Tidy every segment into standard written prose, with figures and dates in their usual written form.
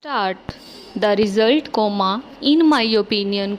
Start. The result, in my opinion,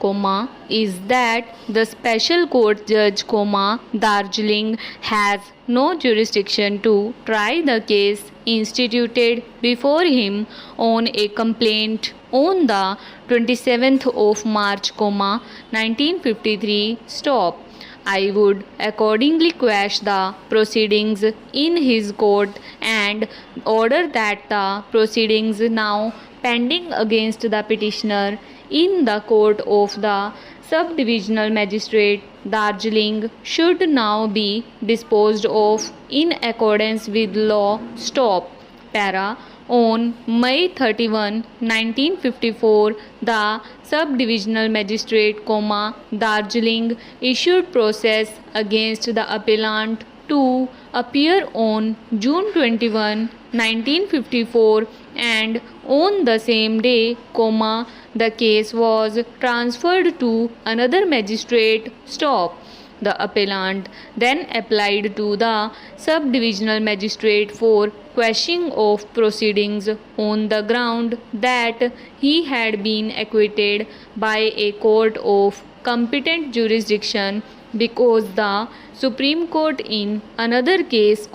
is that the special court judge, Darjeeling has no jurisdiction to try the case instituted before him on a complaint on the 27th of March, 1953. Stop. I would accordingly quash the proceedings in his court and order that the proceedings now pending against the petitioner in the court of the subdivisional magistrate Darjeeling should now be disposed of in accordance with law. Stop. Para. On May 31, 1954, the subdivisional magistrate, Darjeeling issued process against the appellant to appear on June 21, 1954, and on the same day, the case was transferred to another magistrate. Stop. The appellant then applied to the subdivisional magistrate for quashing of proceedings on the ground that he had been acquitted by a court of competent jurisdiction because the Supreme Court in another case,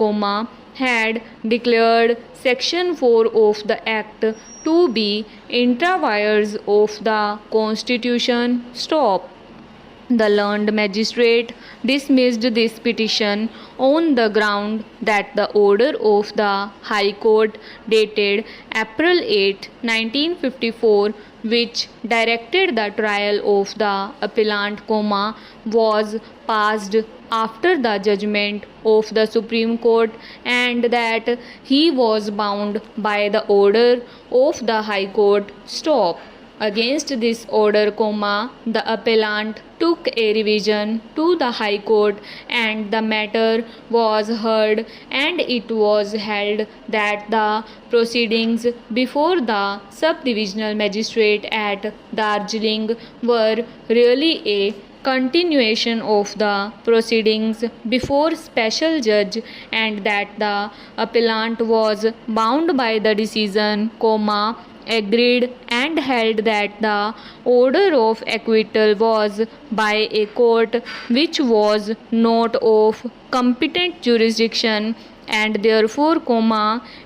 had declared Section 4 of the Act to be intra vires of the Constitution. Stop. The learned magistrate dismissed this petition on the ground that the order of the High Court dated April 8, 1954, which directed the trial of the appellant, was passed after the judgment of the Supreme Court, and that he was bound by the order of the High Court. Stop. Against this order, the appellant took a revision to the High Court and the matter was heard, and it was held that the proceedings before the subdivisional magistrate at Darjeeling were really a continuation of the proceedings before special judge, and that the appellant was bound by the decision, agreed and held that the order of acquittal was by a court which was not of competent jurisdiction, and therefore,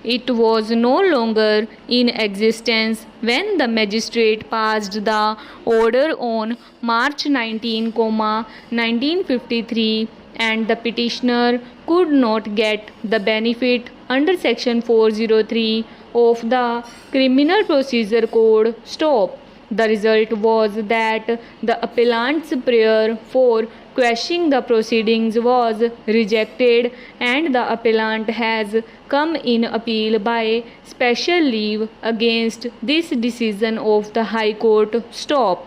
it was no longer in existence when the magistrate passed the order on March 19, 1953, and the petitioner could not get the benefit under Section 403 of the Criminal Procedure Code. Stop. The result was that the appellant's prayer for quashing the proceedings was rejected, and the appellant has come in appeal by special leave against this decision of the High Court. Stop.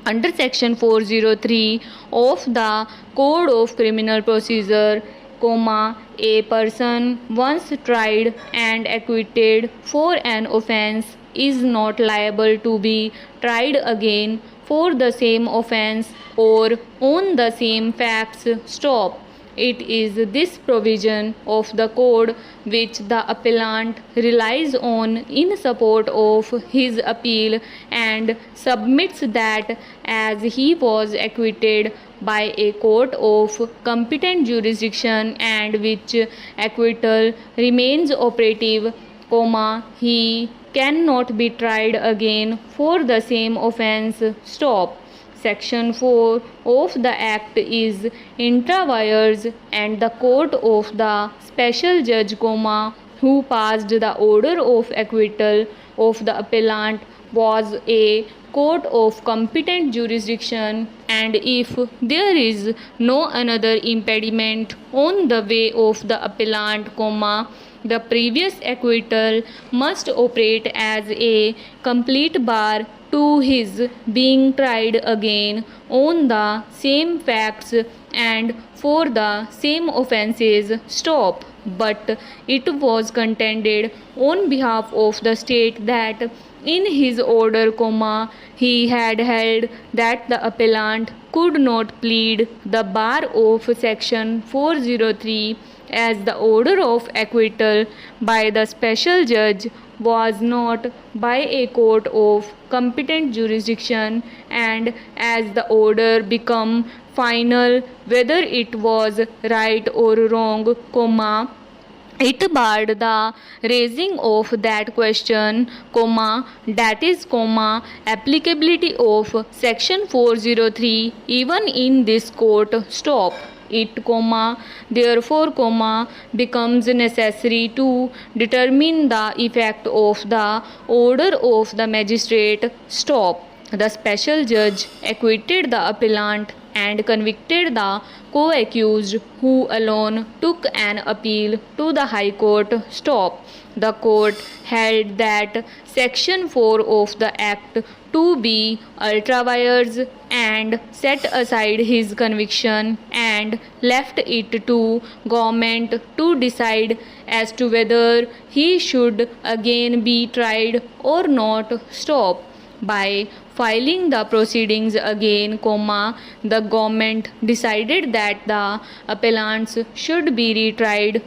Under Section 403 of the Code of Criminal Procedure, a person once tried and acquitted for an offence is not liable to be tried again for the same offence or on the same facts. Stop. It is this provision of the code which the appellant relies on in support of his appeal, and submits that as he was acquitted by a court of competent jurisdiction and which acquittal remains operative, he cannot be tried again for the same offence. Stop. Section 4 of the Act is intra vires, and the court of the special judge, who passed the order of acquittal of the appellant was a court of competent jurisdiction, and if there is no another impediment on the way of the appellant, the previous acquittal must operate as a complete bar to his being tried again on the same facts and for the same offences. Stop. But it was contended on behalf of the state that in his order, he had held that the appellant could not plead the bar of Section 403 as the order of acquittal by the special judge was not by a court of competent jurisdiction, and as the order became final whether it was right or wrong, it barred the raising of that question, that is, applicability of section 403 even in this court. It, therefore, becomes necessary to determine the effect of the order of the magistrate. The special judge acquitted the appellant and convicted the co-accused, who alone took an appeal to the High Court. The court held that Section 4 of the Act to be ultra vires and set aside his conviction and left it to government to decide as to whether he should again be tried or not. By filing the proceedings again, the government decided that the appellants should be retried.